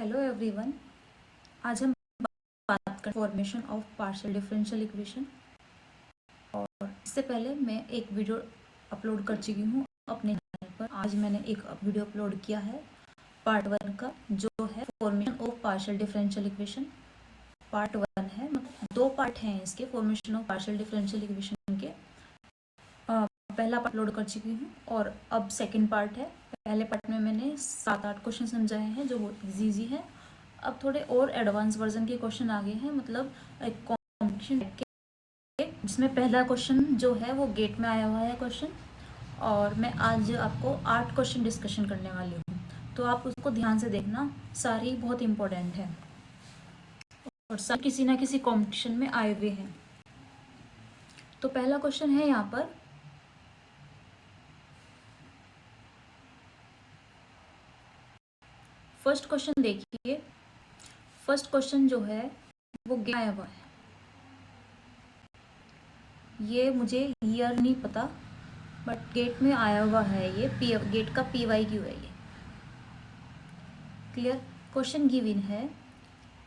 Hello everyone. आज हम बात कर formation of partial differential equation. और इससे पहले मैं एक वीडियो अपलोड कर चुकी हूँ अपने चैनल पर। आज मैंने एक वीडियो अपलोड किया है पार्ट 1 का, जो है formation of partial differential equation. Part 1 है, मतलब 2 पार्ट हैं इसके formation of partial differential equation के। पहला पार्ट अपलोड कर चुकी हूँ और अब सेकेंड पार्ट है। पहले पार्ट में मैंने 7-8 क्वेश्चन समझाए हैं जो बहुत ईजी है। अब थोड़े और एडवांस वर्जन के क्वेश्चन आ गए हैं, मतलब एक कॉम्पिटिशन के, जिसमें पहला क्वेश्चन जो है वो गेट में आया हुआ है क्वेश्चन। और मैं आज आपको 8 क्वेश्चन डिस्कशन करने वाली हूँ, तो आप उसको ध्यान से देखना, सारी बहुत इम्पोर्टेंट है और सब किसी ना किसी कॉम्पिटिशन में आए हुए हैं। तो पहला क्वेश्चन है यहाँ पर, फर्स्ट क्वेश्चन देखिए। फर्स्ट क्वेश्चन जो है वो गेट आया हुआ है। ये मुझे ईयर नहीं पता, बट गेट में आया हुआ है। ये गेट का PYQ है ये। क्लियर? क्वेश्चन गिवन है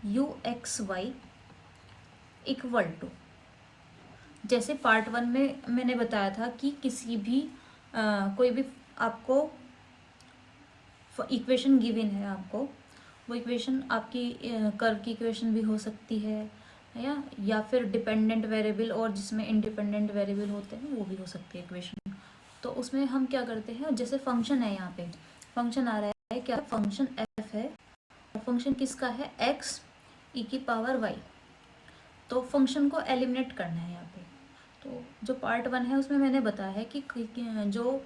UXY इक्वल टू, जैसे पार्ट 1 में मैंने बताया था कि किसी भी कोई भी आपको इक्वेशन गिवन है, आपको वो इक्वेशन आपकी कर्व की इक्वेशन भी हो सकती है या फिर डिपेंडेंट वेरिएबल और जिसमें इंडिपेंडेंट वेरिएबल होते हैं वो भी हो सकती है इक्वेशन। तो उसमें हम क्या करते हैं, जैसे फंक्शन है, यहाँ पे फंक्शन आ रहा है, क्या फंक्शन f है, फंक्शन किसका है, x e⁻y। तो फंक्शन को एलिमिनेट करना है यहाँ पे। तो जो पार्ट 1 है उसमें मैंने बताया है कि जो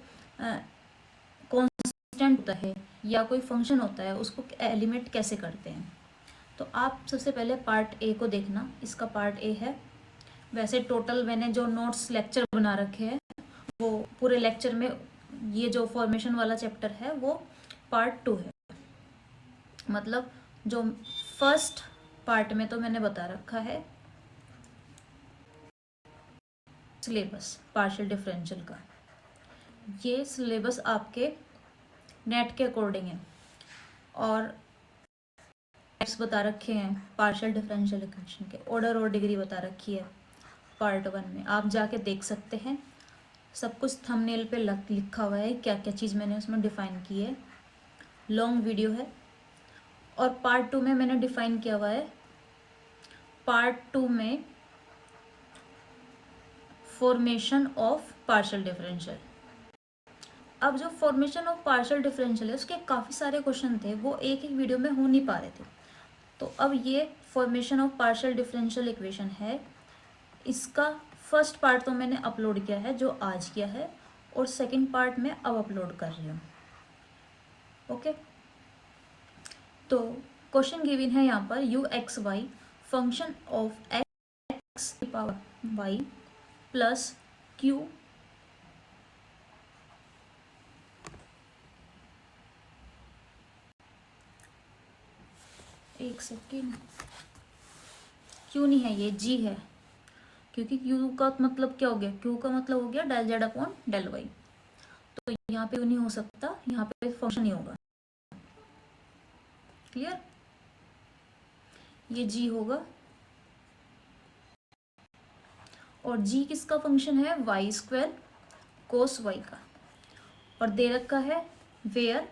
कांस्टेंट होता है या कोई फंक्शन होता है उसको एलिमिनेट कैसे करते हैं। तो आप सबसे पहले पार्ट ए को देखना, इसका पार्ट ए है। वैसे टोटल मैंने जो नोट्स लेक्चर बना रखे हैं वो पूरे लेक्चर में, ये जो फॉर्मेशन वाला चैप्टर है वो पार्ट 2 है। मतलब जो फर्स्ट पार्ट में तो मैंने बता रखा है सिलेबस पार्शियल डिफरेंशियल का। ये सिलेबस आपके नेट के अकॉर्डिंग है और टाइप्स बता रखे हैं पार्शियल डिफरेंशियल इक्वेशन के, ऑर्डर और डिग्री बता रखी है पार्ट 1 में। आप जाके देख सकते हैं, सब कुछ थंबनेल पे लिखा हुआ है, क्या क्या चीज़ मैंने उसमें डिफ़ाइन की है। लॉन्ग वीडियो है। और पार्ट 2 में मैंने डिफ़ाइन किया हुआ है, पार्ट 2 में फॉर्मेशन ऑफ पार्शियल डिफरेंशियल। अब जो फॉर्मेशन ऑफ पार्शियल डिफरेंशियल है उसके काफ़ी सारे क्वेश्चन थे, वो एक एक वीडियो में हो नहीं पा रहे थे। तो अब ये formation of partial differential equation है, इसका फर्स्ट पार्ट तो मैंने अपलोड किया है जो आज किया है, और सेकंड पार्ट में अब अपलोड कर रही हूँ। ओके, तो क्वेश्चन गिवन है यहाँ पर UXY function of x⁻y plus Q एक सेकेंड, Q नहीं है, ये G है, क्योंकि Q का मतलब क्या हो गया, Q का मतलब हो गया del Z upon del Y। तो यहाँ पे नहीं हो सकता, यहाँ पे फंक्शन ही होगा। क्लियर? ये G होगा और G किसका फंक्शन है, y² cos y का, और दे रखा है where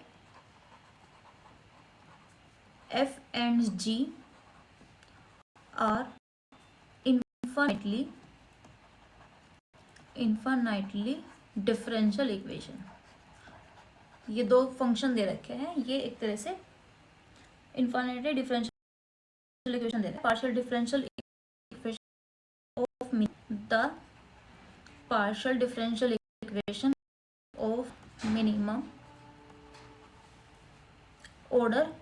f and g are infinitely differential equation. ये दो फंक्शन दे रखे हैं, ये एक तरह से इन्फाइनाइटली डिफरेंशियल इक्वेशन दे रहे हैं। Partial differential equation of the partial differential equation of minimum order,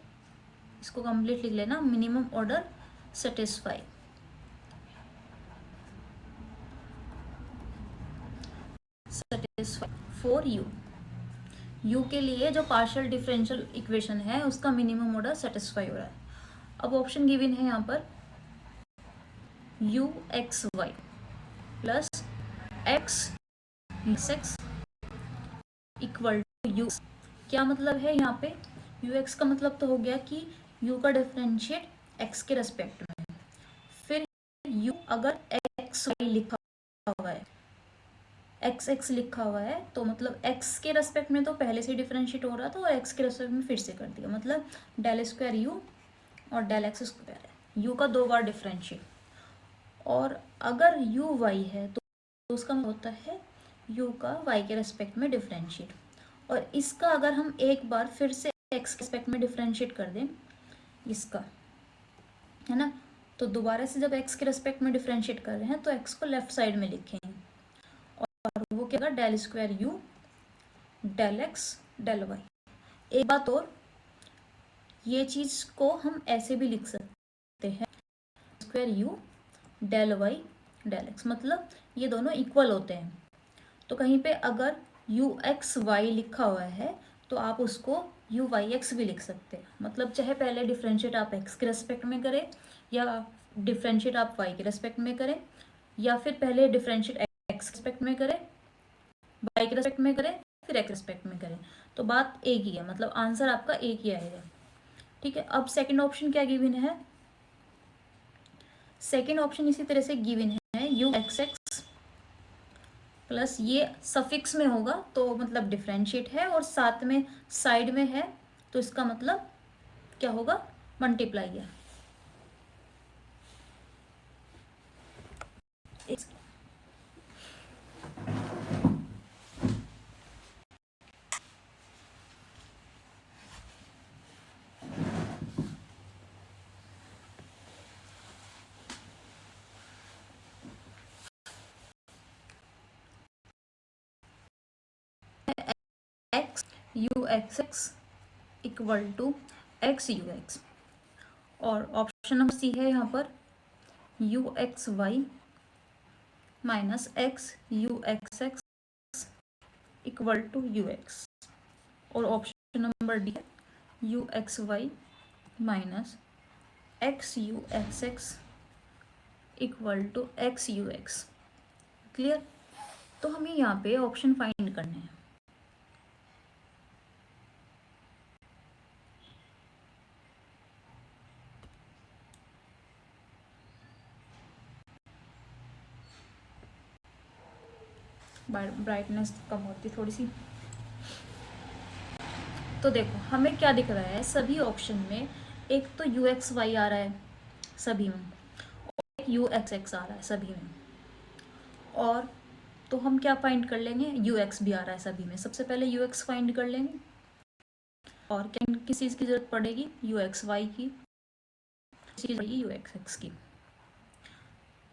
इसको कंप्लीट लिख लेना, minimum order satisfy for you के लिए जो पार्शियल डिफरेंशियल इक्वेशन है उसका मिनिमम ऑर्डर सेटिस्फाई हो रहा है। अब ऑप्शन गिवन है यहाँ पर UXY plus x equal to U। क्या मतलब है यहाँ पे, UX का मतलब तो हो गया कि यू का डिफरेंशिएट एक्स के रेस्पेक्ट में, फिर यू अगर एक्स वाई लिखा हुआ है, एक्स एक्स लिखा हुआ है तो मतलब एक्स के रेस्पेक्ट में तो पहले से डिफरेंशिएट हो रहा था और एक्स के रेस्पेक्ट में फिर से कर दिया, मतलब डेल स्क्वायर यू और डेल एक्स स्क्वायर है, यू का 2 बार डिफरेंशिएट। और अगर यू वाई है तो उसका मतलब होता है यू का वाई के रेस्पेक्ट में डिफरेंशिएट। और इसका अगर हम एक बार फिर से एक्स के रेस्पेक्ट में डिफरेंशिएट कर दें इसका, है ना, तो दोबारा से जब एक्स के रेस्पेक्ट में डिफरेंशिएट कर रहे हैं तो एक्स को लेफ्ट साइड में लिखेंगे और वो क्या होगा, del square U del X del Y. एक बात और, ये चीज़ को हम ऐसे भी लिख सकते हैं square U del Y del X, मतलब ये दोनों इक्वल होते हैं। तो कहीं पे अगर यू एक्स वाई लिखा हुआ है तो आप उसको यू वाई एक्स भी लिख सकते हैं, मतलब चाहे पहले डिफ्रेंशिएट आप एक्स के रेस्पेक्ट में करें या डिफ्रेंशिएट आप वाई के रेस्पेक्ट में करें, या फिर पहले डिफ्रेंशिएट एक्स के रेस्पेक्ट में करें, वाई के रेस्पेक्ट में करें, फिर एक्स रेस्पेक्ट में करें, तो बात एक ही है, मतलब आंसर आपका एक ही आएगा। ठीक है, अब सेकेंड ऑप्शन क्या गिवन है, सेकेंड ऑप्शन इसी तरह से गिवन है यू एक्स एक्स प्लस ये सफिक्स में होगा तो मतलब डिफरेंशिएट है और साथ में साइड में है तो इसका मतलब क्या होगा, मल्टीप्लाई है। X U X X equal to X U X, और ऑप्शन नंबर सी है यहाँ पर U X Y minus X U X X equal to U X, और ऑप्शन नंबर डी है U X Y minus X U X X equal to X U X. Clear, तो हमें यहाँ पे option find करने हैं। Brightness कम होती थोड़ी सी। तो देखो हमें क्या दिख रहा है, सभी ऑप्शन में एक तो यू एक्स वाई आ रहा है सभी में, और एक यू एक्स एक्स आ रहा है सभी में, और तो हम क्या फाइंड कर लेंगे, यू एक्स भी आ रहा है सभी में, सबसे पहले यू एक्स फाइंड कर लेंगे, और क्या किस चीज़ की जरूरत पड़ेगी, यू एक्स वाई की, यू एक्स एक्स की।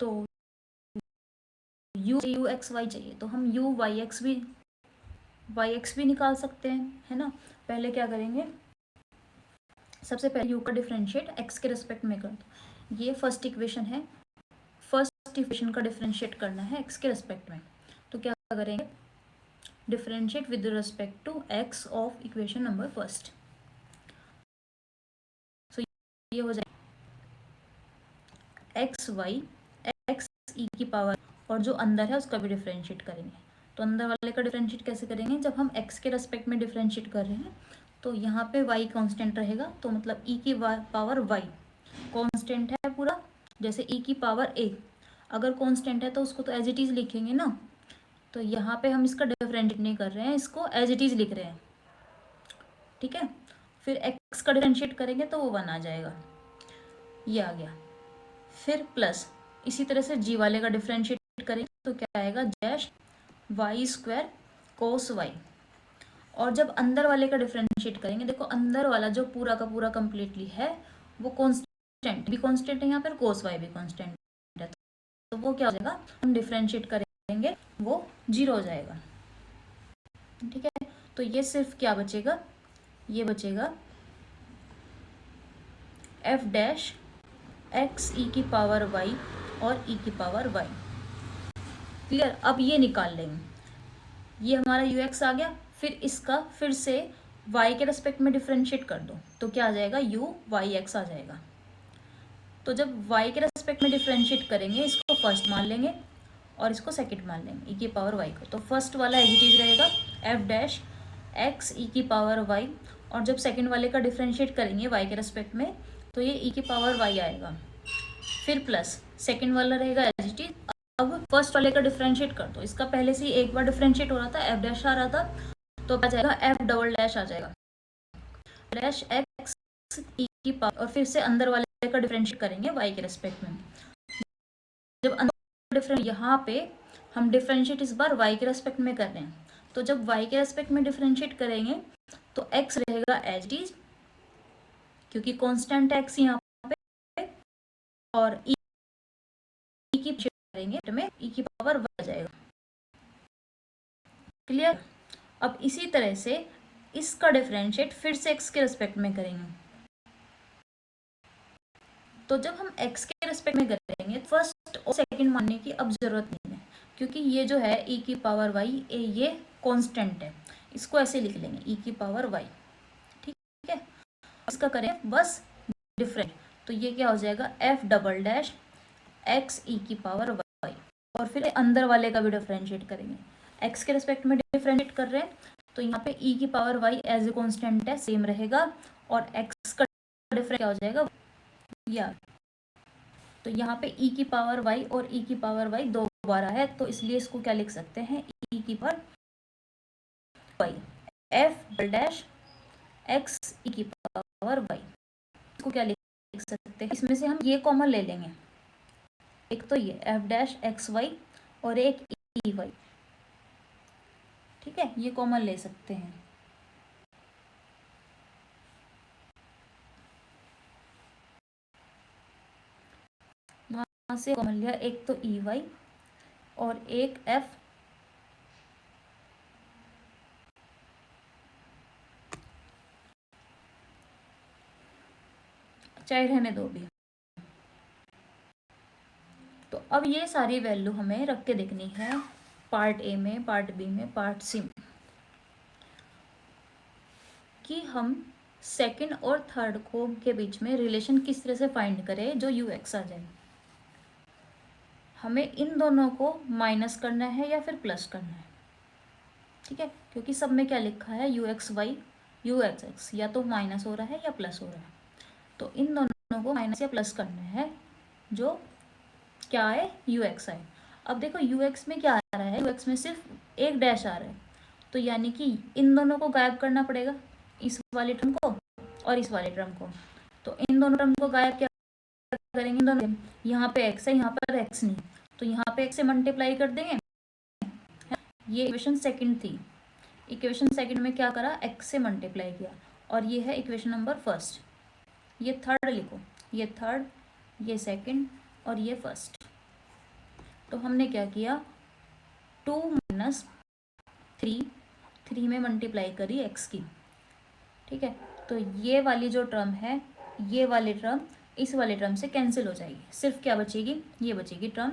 तो यू एक्स वाई चाहिए तो हम यू वाई एक्स भी निकाल सकते हैं, है ना। पहले क्या करेंगे, सबसे पहले यू का डिफरेंशिएट एक्स के रिस्पेक्ट में कर दो, ये फर्स्ट इक्वेशन है, फर्स्ट इक्वेशन का डिफरेंशिएट करना है एक्स के रिस्पेक्ट में, तो क्या करेंगे, differentiate with respect to X of equation number first. So ये हो जाएगा एक्स वाई एक्स ई की पावर, और जो अंदर है उसका भी डिफरेंशिएट करेंगे। तो अंदर वाले का डिफरेंशिएट कैसे करेंगे, जब हम एक्स के रेस्पेक्ट में डिफरेंशिएट कर रहे हैं तो यहाँ पे y कांस्टेंट रहेगा, तो मतलब e की पावर y कांस्टेंट है पूरा, जैसे e की पावर a अगर कांस्टेंट है तो उसको तो एज इट इज़ लिखेंगे ना, तो यहाँ पे हम इसका डिफरेंशिएट नहीं कर रहे हैं, इसको एज इट इज़ लिख रहे हैं। ठीक है, फिर x का डिफरेंशिएट करेंगे तो वो 1 आ जाएगा, ये आ गया। फिर प्लस इसी तरह से g वाले का डिफरेंशिएट करेंगे तो क्या आएगा, dash Y square cos Y, और जब अंदर वाले का डिफरेंशिएट करेंगे, देखो अंदर वाला जो पूरा का पूरा कंप्लीटली है वो कांस्टेंट भी कांस्टेंट है, यहाँ पर कोस वाई भी कांस्टेंट है, तो वो क्या हो जाएगा, हम डिफरेंशिएट करेंगे वो 0 हो जाएगा। ठीक है, तो ये सिर्फ क्या बचेगा, ये बचेगा एफ डैश एक्स ई की पावर वाई और ई की पावर वाई। क्लियर, अब ये निकाल लेंगे, ये हमारा यू एक्स आ गया, फिर इसका फिर से y के रेस्पेक्ट में डिफरेंशिएट कर दो तो क्या आ जाएगा, यू वाई एक्स आ जाएगा। तो जब y के रेस्पेक्ट में डिफरेंशिएट करेंगे, इसको फर्स्ट मान लेंगे और इसको सेकंड मान लेंगे e की पावर y को, तो फर्स्ट वाला एज इट इज रहेगा एफ डैश एक्स ई की पावर y और जब सेकंड वाले का डिफरेंशिएट करेंगे y के रेस्पेक्ट में तो ये e की पावर y आएगा, फिर प्लस सेकंड वाला रहेगा एज इट इज। अब फर्स्ट वाले का डिफरेंशिएट कर दो, इसका पहले से ही एक बार डिफरेंशिएट हो रहा था, एफ डैश आ रहा था, तो आ जाएगा एफ डबल डैश आ जाएगा, डैश एक्स ई की पावर, और फिर से अंदर वाले का डिफरेंशिएट करेंगे y के रेस्पेक्ट में। जब अंदर डिफरेंट यहाँ पे हम डिफरेंशिएट इस बार y के रेस्पेक्ट में कर रहे हैं, तो जब y के रेस्पेक्ट में डिफरेंशिएट करेंगे तो x रहेगा एज इट इज, क्योंकि कांस्टेंट x यहाँ पे, और e की करेंगे में e की पावर y आ जाएगा। क्लियर? अब इसी तरह से इसका डिफरेंशिएट फिर से x के रेस्पेक्ट में करेंगे, तो जब हम x के रेस्पेक्ट में करेंगे फर्स्ट और सेकंड मानने की अब जरूरत नहीं है, क्योंकि ये जो है e की पावर y ये कांस्टेंट है, इसको ऐसे लिख लेंगे e की पावर y। ठीक है, इसका करें बस डिफरेंट, तो ये क्या हो जाएगा f double dash x e की पावर y, और फिर अंदर वाले का भी डिफरेंशिएट करेंगे, x के रेस्पेक्ट में डिफरेंशिएट कर रहे हैं तो यहाँ पे e की power y as a constant है, सेम रहेगा, और x का डिफरेंट क्या हो जाएगा या, तो यहाँ पे e की पावर y और e की पावर y दो बार है, तो इसलिए इसको क्या लिख सकते हैं e की power y f dash x e की पावर y, इसको क्या लिख सकते हैं, इसमें से हम ये कॉमन ले लेंगे, एक तो ये f डैश एक्स वाई और एक e वाई, ठीक है, ये कॉमन ले सकते हैं। वहां से कॉमन लिया, एक तो e वाई और एक f चाहे रहने दो भी। तो अब ये सारी वैल्यू हमें रख के देखनी है पार्ट ए में, पार्ट बी में, पार्ट सी में, कि हम सेकंड और थर्ड को के बीच में रिलेशन किस तरह से फाइंड करें जो यू एक्स आ जाए। हमें इन दोनों को माइनस करना है या फिर प्लस करना है, ठीक है, क्योंकि सब में क्या लिखा है U X why you X x, या तो माइनस हो रहा है या प्लस हो रहा है, तो इन दोनों को माइनस या प्लस करना है जो क्या है यू एक्स आए। अब देखो यू एक्स में क्या आ रहा है, यू एक्स में सिर्फ एक डैश आ रहा है, तो यानी कि इन दोनों को गायब करना पड़ेगा, इस वाले टर्म को और इस वाले टर्म को, तो इन दोनों टर्म को गायब क्या करेंगे, दोनों यहाँ पे x है यहाँ पर x नहीं, तो यहाँ पे x से मल्टीप्लाई कर देंगे। ये इक्वेशन सेकंड थी, इक्वेशन सेकंड में क्या करा x से मल्टीप्लाई किया, और ये है इक्वेशन नंबर फर्स्ट, ये थर्ड लिखो, ये थर्ड, ये सेकंड और ये फर्स्ट। तो हमने क्या किया 2 माइनस 3 में मल्टीप्लाई करी x की, ठीक है, तो ये वाली जो टर्म है ये वाली टर्म इस वाले टर्म से कैंसिल हो जाएगी, सिर्फ क्या बचेगी, ये बचेगी term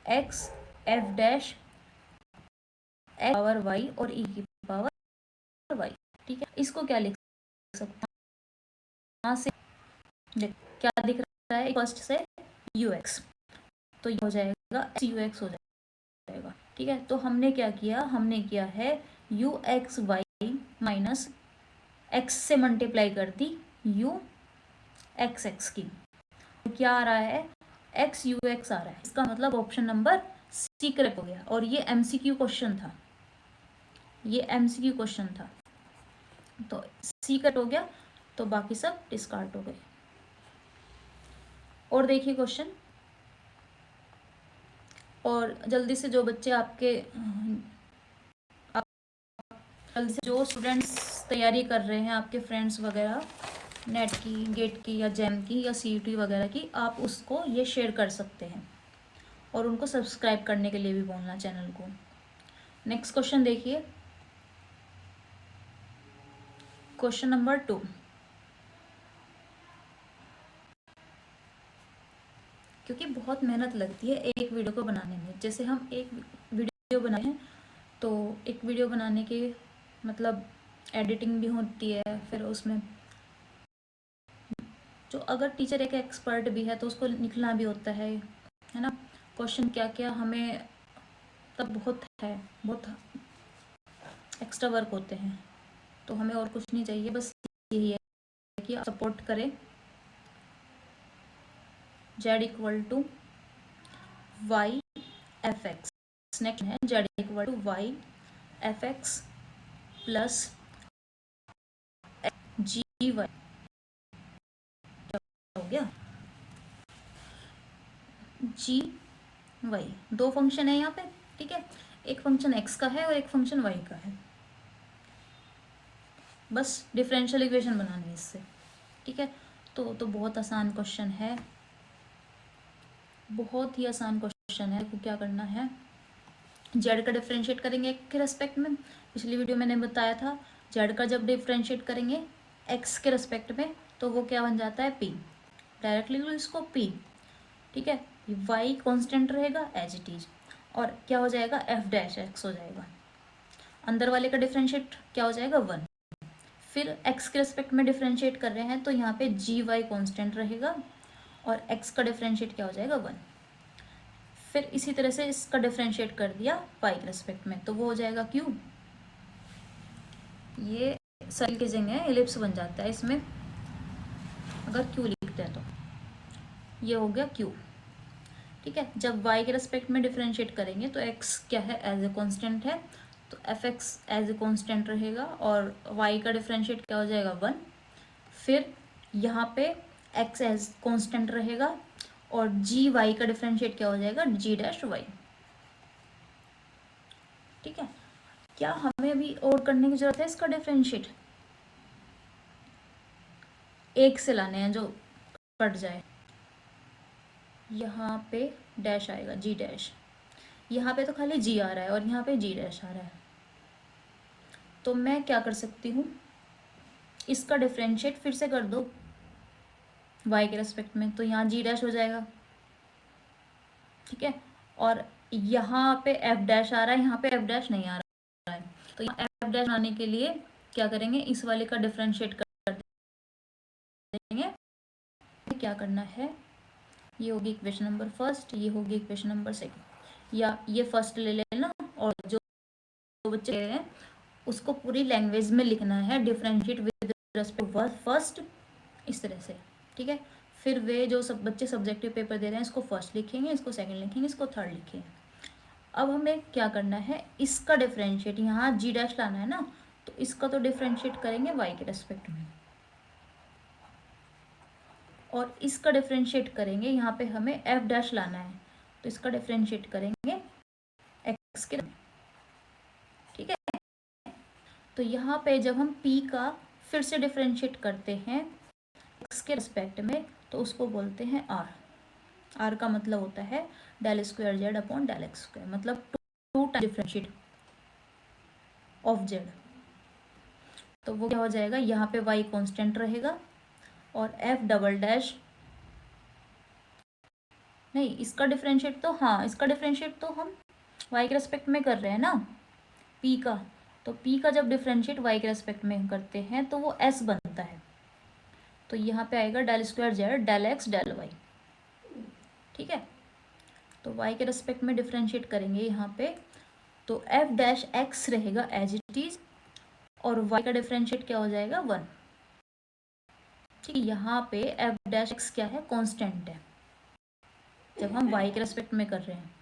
x f dash x power y और e की पावर y, ठीक है। इसको क्या लिख सकते हैं, यहाँ से क्या दिख रहा है फर्स्ट से ux, तो ये हो जाएगा ux हो जाएगा, ठीक है। तो हमने क्या किया, हमने किया है U X Y minus x से मल्टीप्लाई कर दी यू एक्स एक्स की, तो क्या आ रहा है एक्स यू एक्स आ रहा है, इसका मतलब ऑप्शन नंबर सी करेक्ट हो गया, और ये एमसीक्यू क्वेश्चन था, ये एमसीक्यू क्वेश्चन था, तो सी कट हो गया, तो बाकी सब डिस्कार्ड हो गए। और देखिए क्वेश्चन, और जल्दी से जो बच्चे आपके जल्दी से जो स्टूडेंट्स तैयारी कर रहे हैं, आपके फ्रेंड्स वगैरह नेट की, गेट की या जैम की या सीईटी वगैरह की, आप उसको ये शेयर कर सकते हैं और उनको सब्सक्राइब करने के लिए भी बोलना चैनल को। नेक्स्ट क्वेश्चन देखिए, क्वेश्चन नंबर 2, क्योंकि बहुत मेहनत लगती है एक वीडियो को बनाने में, जैसे हम एक वीडियो बनाए हैं तो एक वीडियो बनाने के मतलब एडिटिंग भी होती है, फिर उसमें जो अगर टीचर एक एक्सपर्ट भी है तो उसको लिखना भी होता है ना, क्वेश्चन क्या क्या हमें तब बहुत है, बहुत एक्स्ट्रा वर्क होते हैं। तो हमें और कुछ नहीं चाहिए, बस यही है कि आप सपोर्ट करें z equal to Y F X. Next है z equal to Y F X plus G Y. हो गया जी वाई, दो फंक्शन है यहाँ पे, ठीक है। एक फंक्शन x का है और एक फंक्शन y का है। बस डिफरेंशियल इक्वेशन बनानी है इससे, ठीक है। तो बहुत आसान क्वेश्चन है, बहुत ही आसान क्वेश्चन है। आपको क्या करना है, जेड का डिफरेंशिएट करेंगे x के रेस्पेक्ट में। पिछली वीडियो मैंने बताया था जेड का जब डिफरेंशिएट करेंगे x के रेस्पेक्ट में तो वो क्या बन जाता है p। डायरेक्टली लो इसको p, ठीक है। y कांस्टेंट रहेगा एज इट इज, और क्या हो जाएगा f डैश x हो जाएगा। अंदर वाले का डिफरेंशिएट क्या हो जाएगा 1। फिर x के रेस्पेक्ट में डिफरेंशिएट कर रहे हैं तो यहाँ पे जी वाई कॉन्स्टेंट रहेगा और x का डिफरेंशिएट क्या हो जाएगा 1। फिर इसी तरह से इसका डिफरेंशिएट कर दिया y के रेस्पेक्ट में तो वो हो जाएगा q। ये सर्कल की जगह एलिप्स बन जाता है इसमें अगर q लिखते हैं तो, ये हो गया q, ठीक है। जब y के रेस्पेक्ट में डिफरेंशिएट करेंगे तो x क्या है एज ए कॉन्स्टेंट है तो F X as a constant रहेगा और y का डिफरेंशिएट क्या हो जाएगा 1। फिर यहाँ पे x एज कॉन्स्टेंट रहेगा और जी वाई का डिफरेंशिएट क्या हो जाएगा जी डैश वाई, ठीक है। क्या हमें अभी और करने की जरूरत है, इसका डिफरेंशिएट एक से लाने हैं जो कट जाए। यहाँ पे डैश आएगा जी डैश, यहाँ पे तो खाली जी आ रहा है और यहाँ पे जी डैश आ रहा है। तो मैं क्या कर सकती हूँ, इसका डिफरेंशिएट फिर से कर दो y के रेस्पेक्ट में तो यहाँ जी डैश हो जाएगा, ठीक है। और यहाँ पे एफ डैश आ रहा है, यहाँ पे एफ डैश नहीं आ रहा है तो यहाँ एफ डैश आने के लिए क्या करेंगे, इस वाले का डिफरेंशिएट कर देंगे। क्या करना है, ये होगी इक्वेशन नंबर फर्स्ट, ये होगी इक्वेशन नंबर सेकंड, या ये फर्स्ट ले लेना और जो बच्चे ले रहे हैं उसको पूरी लैंग्वेज में लिखना है डिफरेंशिएट विद रिस्पेक्ट फर्स्ट, इस तरह से, ठीक है। फिर वे जो सब बच्चे सब्जेक्टिव पेपर दे रहे हैं इसको फर्स्ट लिखेंगे, इसको सेकंड लिखेंगे, इसको थर्ड लिखेंगे। अब हमें क्या करना है, इसका डिफरेंशिएट यहाँ जी डैश लाना है ना तो इसका तो डिफरेंशिएट करेंगे वाई के रेस्पेक्ट में और इसका डिफरेंशिएट करेंगे यहाँ पे हमें एफ डैश लाना है तो इसका डिफरेंशिएट करेंगे एक्स के, ठीक है। तो यहाँ पे जब हम p का फिर से डिफरेंशिएट करते हैं x के रिस्पेक्ट में तो उसको बोलते हैं r का मतलब होता है del square Z upon del X square, मतलब two time differentiate of Z. तो वो क्या हो जाएगा, यहाँ पे y कांस्टेंट रहेगा और f डबल डैश नहीं, इसका डिफरेंशिएट तो हाँ इसका डिफरेंशिएट तो हम y के रेस्पेक्ट में कर रहे हैं ना p का, तो p का जब डिफरेंशिएट y के रेस्पेक्ट में करते हैं तो वो s बनता है। तो यहाँ पे आएगा del square Z del X del Y, ठीक है। तो y के रेस्पेक्ट में डिफरेंशिएट करेंगे यहाँ पे तो f डैश x रहेगा एज इट इज और y का डिफरेंशिएट क्या हो जाएगा 1, ठीक है। यहाँ पे f डैश x क्या है, कांस्टेंट है जब हम y के रेस्पेक्ट में कर रहे हैं।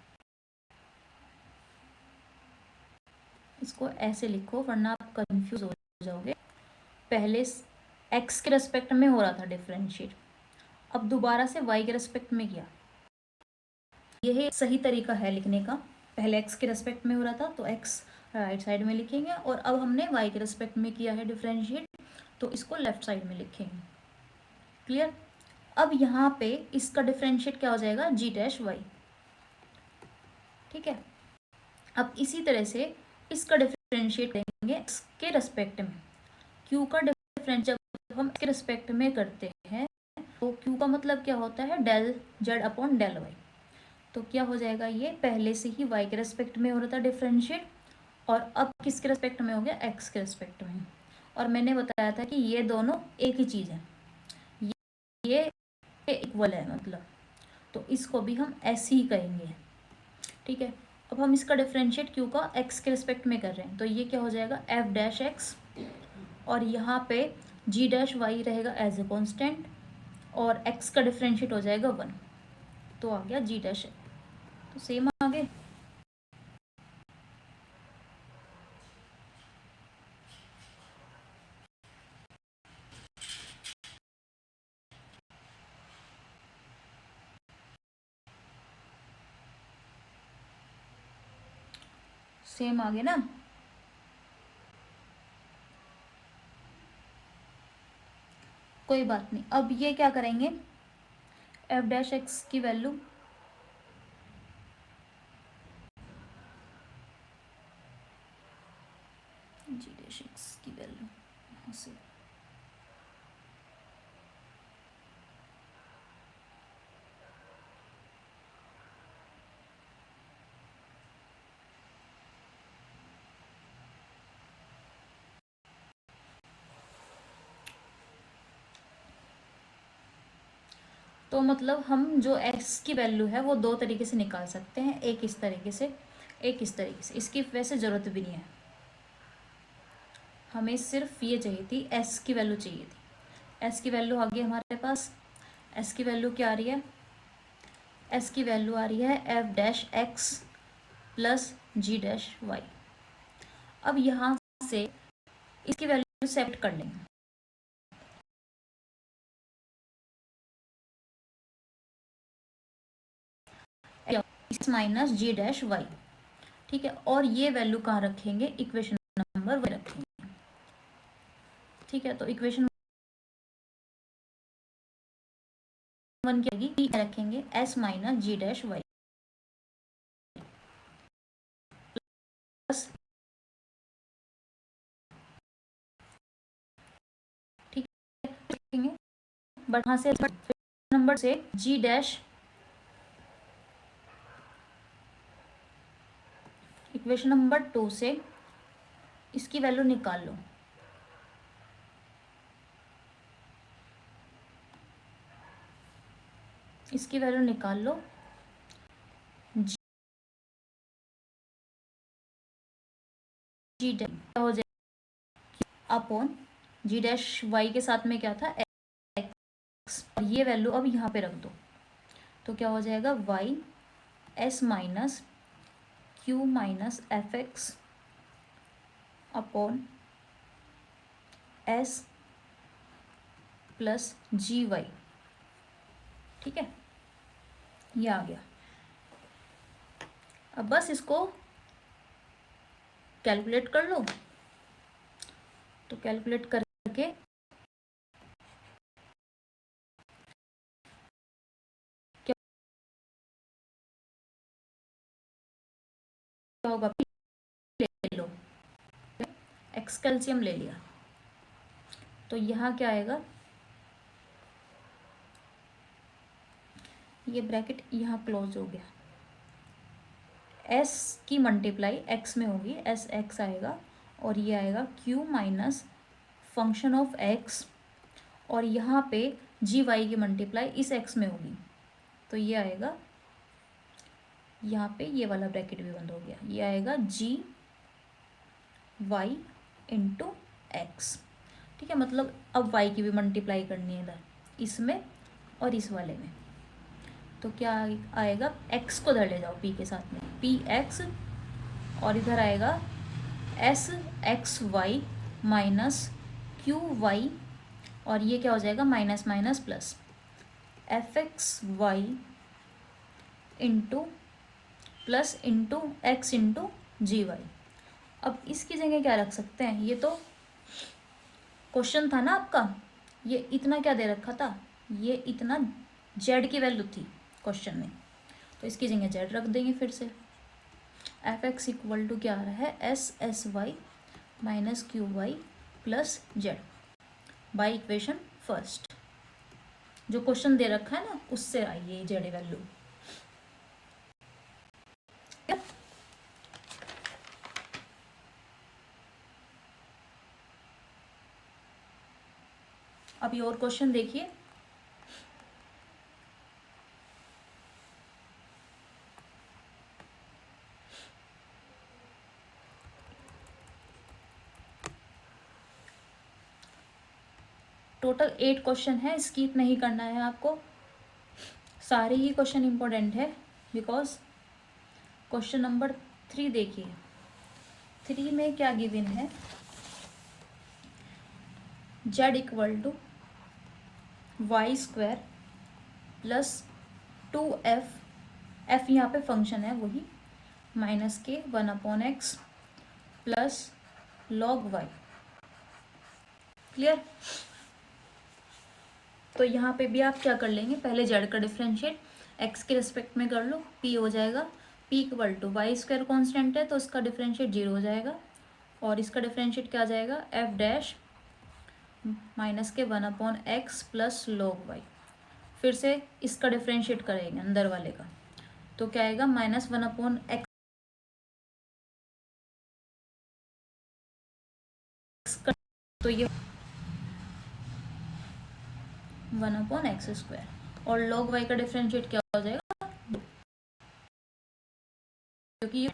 इसको ऐसे लिखो वरना आप कंफ्यूज हो जाओगे। पहले x के रेस्पेक्ट में हो रहा था डिफरेंशिएट, अब दोबारा से y के रेस्पेक्ट में किया, यह सही तरीका है लिखने का। पहले x के रेस्पेक्ट में हो रहा था तो x राइट साइड में लिखेंगे और अब हमने y के रेस्पेक्ट में किया है डिफरेंशिएट तो इसको लेफ्ट साइड में लिखेंगे, क्लियर। अब यहाँ पे इसका डिफरेंशिएट क्या हो जाएगा जी डैश वाई, ठीक है। अब इसी तरह से इसका डिफरेंशिएट करेंगे x के रेस्पेक्ट में। q का डिफरेंस जब हम इसके रेस्पेक्ट में करते हैं तो q का मतलब क्या होता है del Z upon del Y. तो क्या हो जाएगा, ये पहले से ही y के रेस्पेक्ट में हो रहा था डिफरेंशिएट और अब किसके रेस्पेक्ट में हो गया, x के रेस्पेक्ट में। और मैंने बताया था कि ये दोनों एक ही चीज़ है, ये इक्वल है मतलब, तो इसको भी हम ऐसे ही कहेंगे, ठीक है। अब हम इसका डिफरेंशिएट q का x के रिस्पेक्ट में कर रहे हैं तो ये क्या हो जाएगा f डैश x और यहाँ पे जी डैश वाई रहेगा एज ए कॉन्स्टेंट और एक्स का डिफ्रेंशिएट हो जाएगा 1, तो आ गया जी डैश। तो सेम आगे सेम आगे ना। कोई बात नहीं, अब ये क्या करेंगे, एफ डैश एक्स की वैल्यू जी डैश एक्स की वैल्यू यहाँ से तो मतलब हम जो x की वैल्यू है वो दो तरीके से निकाल सकते हैं, एक इस तरीके से, एक इस तरीके से। इसकी वैसे ज़रूरत भी नहीं है, हमें सिर्फ ये चाहिए थी, s की वैल्यू चाहिए थी। s की वैल्यू आ गई हमारे पास। s की वैल्यू क्या आ रही है, s की वैल्यू आ रही है एफ डैश एक्स प्लस जी डैश वाई। अब यहाँ से इसकी वैल्यू सेट कर लेंगे, एक्स माइनस जी डैश वाई, ठीक है। और ये वैल्यू कहाँ रखेंगे, इक्वेशन नंबर 1 रखेंगे, ठीक है। तो इक्वेशन 1 की आएगी, रखेंगे एस माइनस जी डैश वाई प्लस, ठीक है, रखेंगे। बट यहाँ से नंबर से जी डैश, इक्वेशन नंबर 2 से इसकी वैल्यू निकाल लो, इसकी वैल्यू निकाल लो, जी डैश क्या हो जाएगा अपॉन जी डैश वाई के साथ में क्या था एक्स, और ये वैल्यू अब यहाँ पे रख दो, तो क्या हो जाएगा Y S minus Q minus F X upon S plus G Y, ठीक है, ये आ गया। अब बस इसको कैलकुलेट कर लो, तो कैलकुलेट करके क्या होगा, ले लो, एक्स कैल्शियम ले लिया, तो यहाँ क्या आएगा, ये ब्रैकेट यहाँ क्लोज हो गया, एस की मल्टीप्लाई एक्स में होगी, एस एक्स आएगा, और ये आएगा Q minus function of x, और यहाँ पे जी वाई की मल्टीप्लाई इस एक्स में होगी, तो ये आएगा, यहाँ पे ये वाला ब्रैकेट भी बंद हो गया, ये आएगा जी वाई इंटू एक्स, ठीक है। मतलब अब वाई की भी मल्टीप्लाई करनी है इधर, इसमें और इस वाले में, तो क्या आएगा, एक्स को धर ले जाओ पी के साथ में, पी एक्स, और इधर आएगा S X Y minus Q Y, और ये क्या हो जाएगा minus minus plus, F X Y into plus into X into G Y. अब इसकी जगह क्या रख सकते हैं, ये तो क्वेश्चन था ना आपका, ये इतना क्या दे रखा था, ये इतना जेड की वैल्यू थी क्वेश्चन में, तो इसकी जगह जेड रख देंगे फिर से। एफ एक्स इक्वल टू क्या आ रहा है, S Y minus Q Y plus Z by equation first, जो क्वेश्चन दे रखा है ना उससे आई है जेड वैल्यू। अभी और क्वेश्चन देखिए, टोटल 8 क्वेश्चन है, स्किप नहीं करना है आपको, सारे ही क्वेश्चन इंपॉर्टेंट है। बिकॉज क्वेश्चन नंबर 3 देखिए, 3 में क्या गिवन है, z equal to Y square plus 2f, f यहाँ पे फंक्शन है वही, माइनस के 1/x plus log y। Clear? तो यहाँ पे भी आप क्या कर लेंगे, पहले z का डिफरेंशिएट x के रिस्पेक्ट में कर लो, p हो जाएगा, p equal to Y square constant है तो उसका डिफरेंशिएट 0 हो जाएगा, और इसका डिफरेंशिएट क्या आ जाएगा, f डैश माइनस के 1/x प्लस log y। फिर से इसका डिफरेंशिएट करेंगे अंदर वाले का, तो क्या आएगा, -1/x का, तो ये 1/x², और log y का डिफरेंशिएट क्या हो जाएगा, क्योंकि ये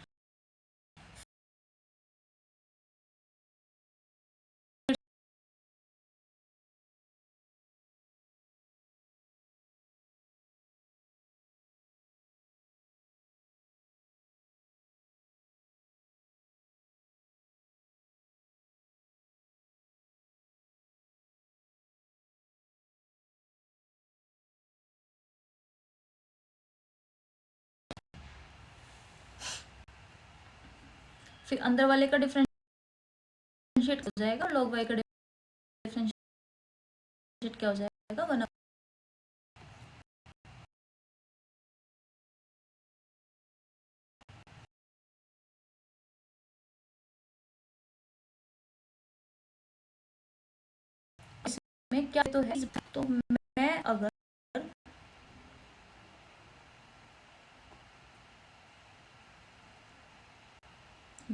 फिर अंदर वाले का डिफरेंशिएट हो जाएगा, log y का डिफरेंशिएट क्या हो जाएगा, 1। इसमें क्या तो है, तो मैं अगर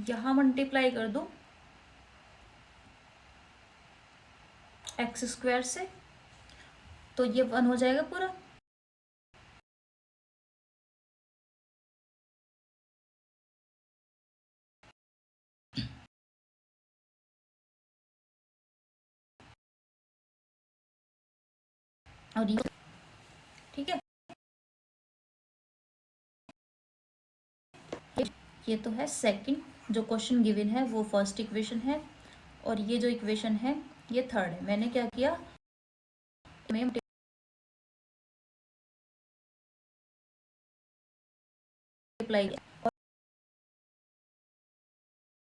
यहाँ मल्टीप्लाई कर दूं x² से, तो ये 1 हो जाएगा पूरा, और ये ठीक है, ये तो है सेकंड, जो क्वेश्चन गिवन है वो फर्स्ट इक्वेशन है, और ये जो इक्वेशन है ये थर्ड है। मैंने क्या किया, मैं मल्टीप्लाई किया, और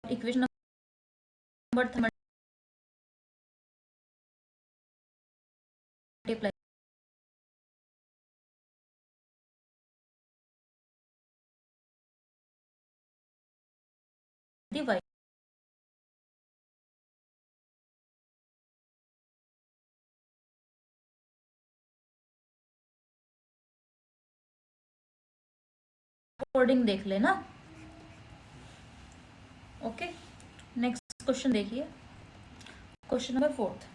equation number multiply divide, according देख लेना। ओके, नेक्स्ट क्वेश्चन देखिए, क्वेश्चन नंबर 4।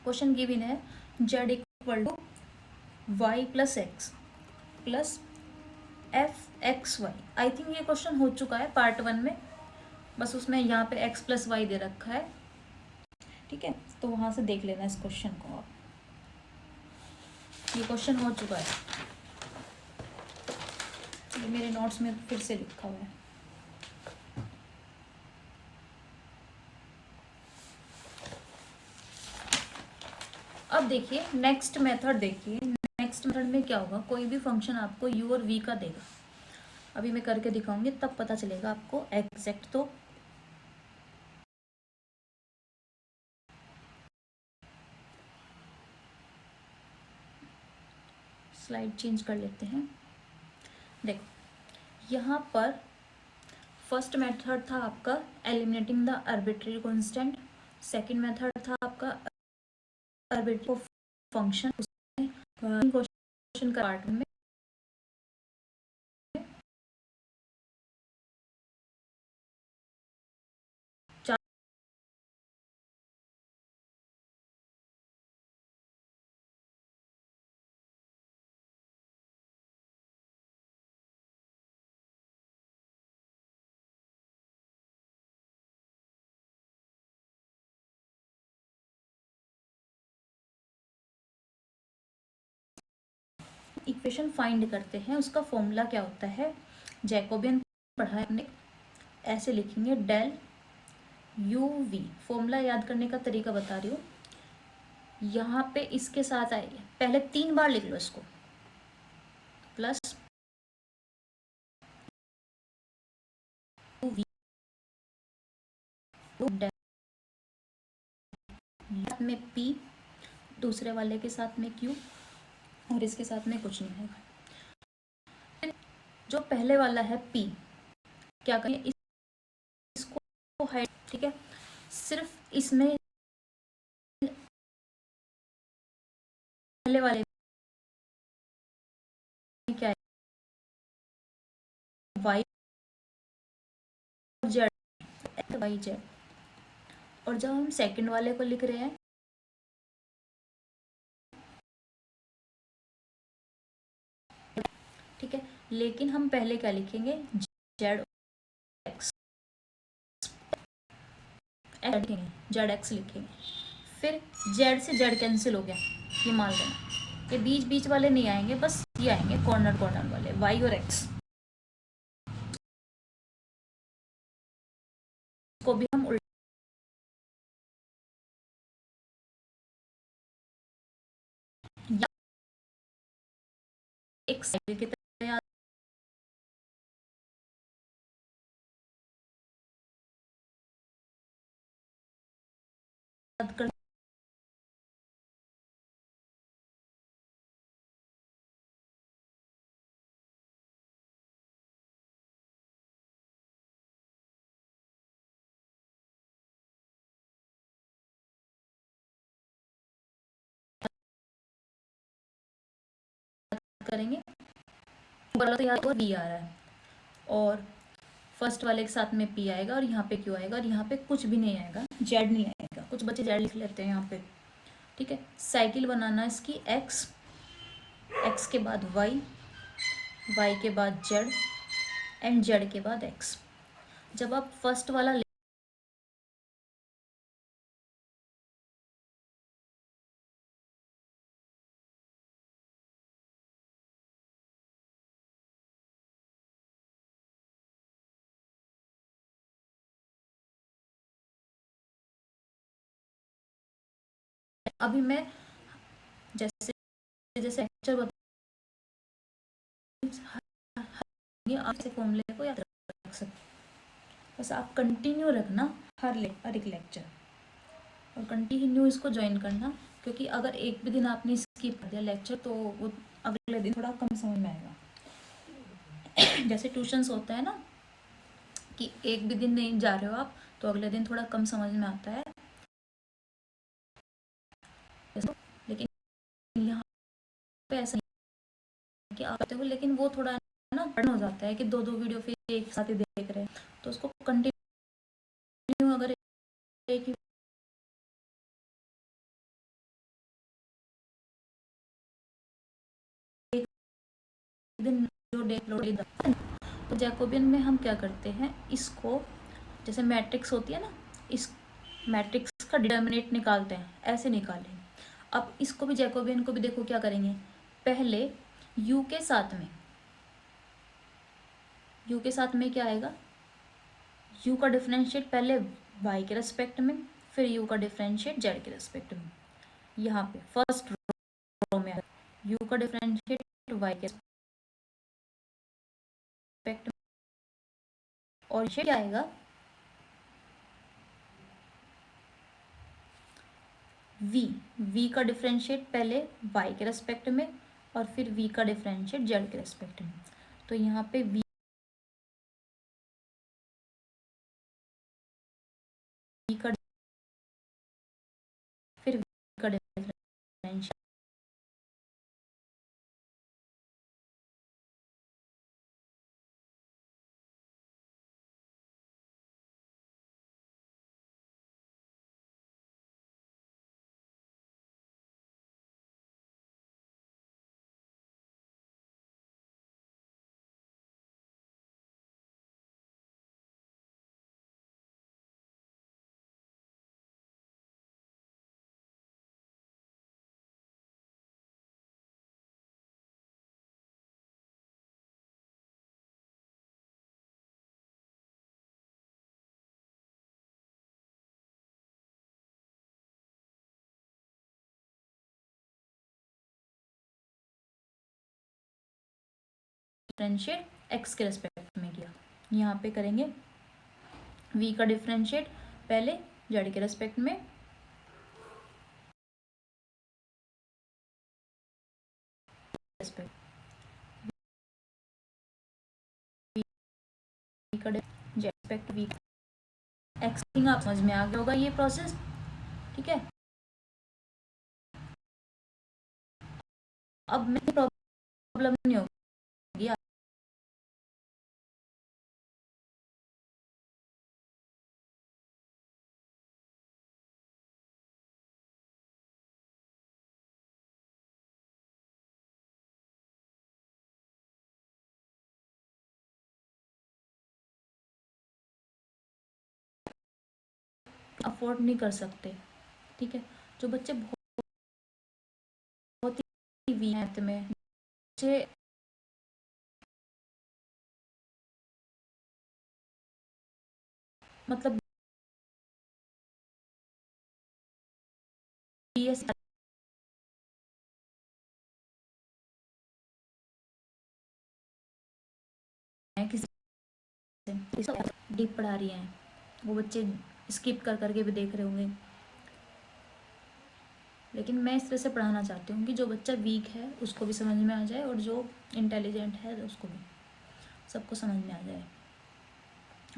क्वेश्चन गिवन है z equal to Y plus X plus f(x, y)। I think ये क्वेश्चन हो चुका है पार्ट 1 में, बस उसमें यहाँ पे x प्लस वाई दे रखा है, ठीक है, तो वहां से देख लेना इस क्वेश्चन को आप, ये क्वेश्चन हो चुका है, ये मेरे नोट्स में फिर से लिखा हुआ है। अब देखिए नेक्स्ट मेथड, देखिए नेक्स्ट मेथड में क्या होगा, कोई भी फंक्शन आपको u और v का देगा, अभी मैं करके दिखाऊंगी तब पता चलेगा आपको एग्जैक्ट। तो स्लाइड चेंज कर लेते हैं। देखो यहाँ पर फर्स्ट मेथड था आपका eliminating the arbitrary constant, second method था आपका आर्बिट्रेरी फंक्शन, उसमें क्वेश्चन का पार्ट में इक्वेशन फाइंड करते हैं, उसका फॉर्मूला क्या होता है। जैकोबियन पढ़ा है हमने, ऐसे लिखेंगे डेल यू वी। फॉर्मूला याद करने का तरीका बता रही हूँ। यहाँ पे इसके साथ आएगी, पहले 3 बार लिख लो इसको, प्लस यू वी में पी, दूसरे वाले के साथ में क्यू, और इसके साथ में कुछ नहीं है। जो पहले वाला है पी, क्या करें, इसको हाइड, ठीक है। सिर्फ इसमें पहले वाले में क्या है, वाई जेड, वाई जेड। और जब हम सेकंड वाले को लिख रहे हैं, ठीक है, लेकिन हम पहले क्या लिखेंगे, जेड एक्स, लिखेंगे जेड एक्स लिखेंगे। फिर जेड से जेड कैंसिल हो गया, ये मान लेना। ये बीच बीच वाले नहीं आएंगे, बस ये आएंगे कॉर्नर कॉर्नर वाले, वाई और एक्स को भी हम उल्टा एक साइकिल की तरह याद कर करेंगे। वाला तो यहाँ पर बी आ रहा है, और फर्स्ट वाले के साथ में पी आएगा, और यहाँ पे क्यू आएगा, और यहाँ पे कुछ भी नहीं आएगा, जेड नहीं आएगा। कुछ बच्चे जेड लिख लेते हैं यहाँ पे, ठीक है। साइकिल बनाना इसकी एक्स, एक्स के बाद वाई, वाई के बाद जेड, एंड जेड के बाद एक्स। जब आप फर्स्ट वाला अभी मैं जैसे जैसे लेक्चर आपसे फॉर्मूले को याद रख सकते, बस आप कंटिन्यू रखना हर एक लेक्चर, और कंटिन्यू इसको ज्वाइन करना। क्योंकि अगर एक भी दिन आपने स्किप कर दिया लेक्चर, तो वो अगले दिन थोड़ा कम समझ में आएगा। जैसे ट्यूशन्स होता है ना, कि एक भी दिन नहीं जा रहे हो आप, तो अगले दिन थोड़ा कम समझ में आता है। लेकिन यहाँ पे ऐसा नहीं कि आप आते हो, लेकिन वो थोड़ा ना बर्डन हो जाता है कि 2-2 वीडियो फिर एक साथ ही देख रहे हैं, तो उसको कंटिन्यू अगर एक ही दिन जो डे अपलोड, तो जैकोबियन में हम क्या करते हैं, इसको जैसे मैट्रिक्स होती है ना, इस मैट्रिक्स का डिटर्मिनेंट निकालते हैं, ऐसे निकालें। अब इसको भी, जैकोबियन को भी देखो क्या करेंगे, पहले u के साथ में, u के साथ में क्या आएगा, u का डिफरेंशिएट पहले y के रेस्पेक्ट में, फिर u का डिफरेंशिएट z के रेस्पेक्ट में। यहाँ पे फर्स्ट रो में u का डिफरेंशिएट y के रेस्पेक्ट में, और ये क्या आएगा, v का डिफरेंशिएट पहले y के रेस्पेक्ट में, और फिर v का डिफरेंशिएट z के रेस्पेक्ट में। तो यहाँ पे v का, फिर v का डिफरेंशिएट, डिफरेंशिएट एक्स के रेस्पेक्ट में किया, यहाँ पे करेंगे v का डिफरेंशिएट पहले जेड के रेस्पेक्ट में, v का जेड रेस्पेक्ट v एक्स। आप समझ में आ गया होगा ये प्रोसेस, ठीक है। अब मेरी प्रॉब्लम नहीं होगी, अफोर्ड नहीं कर सकते, ठीक है। जो बच्चे बहुत ही वीक मैथ में, बच्चे मतलब BS किसी डीप पढ़ा रही हैं, वो बच्चे स्किप कर करके भी देख रहे होंगे, लेकिन मैं इस तरह से पढ़ाना चाहती हूँ कि जो बच्चा वीक है उसको भी समझ में आ जाए और जो इंटेलिजेंट है उसको भी, सबको समझ में आ जाए।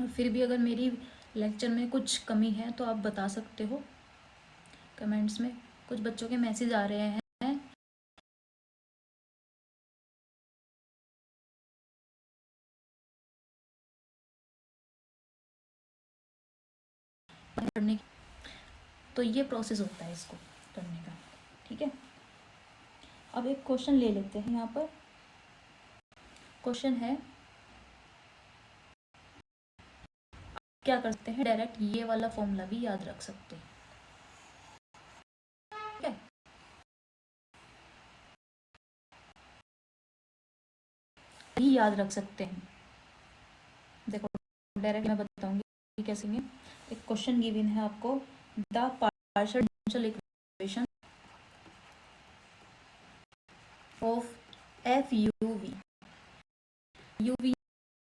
और फिर भी अगर मेरी लेक्चर में कुछ कमी है तो आप बता सकते हो कमेंट्स में। कुछ बच्चों के मैसेज आ रहे हैं पढ़ने की, तो ये प्रोसेस होता है इसको करने का, ठीक है। अब एक क्वेश्चन ले लेते हैं, यहाँ पर क्वेश्चन है, क्या करते हैं, डायरेक्ट ये वाला फॉर्मूला भी याद रख सकते हैं, ठीक है। ही याद रख सकते हैं, देखो डायरेक्ट मैं बताऊंगी कैसे। एक क्वेश्चन गिवन है आपको, the partial differential equation of F U V, U V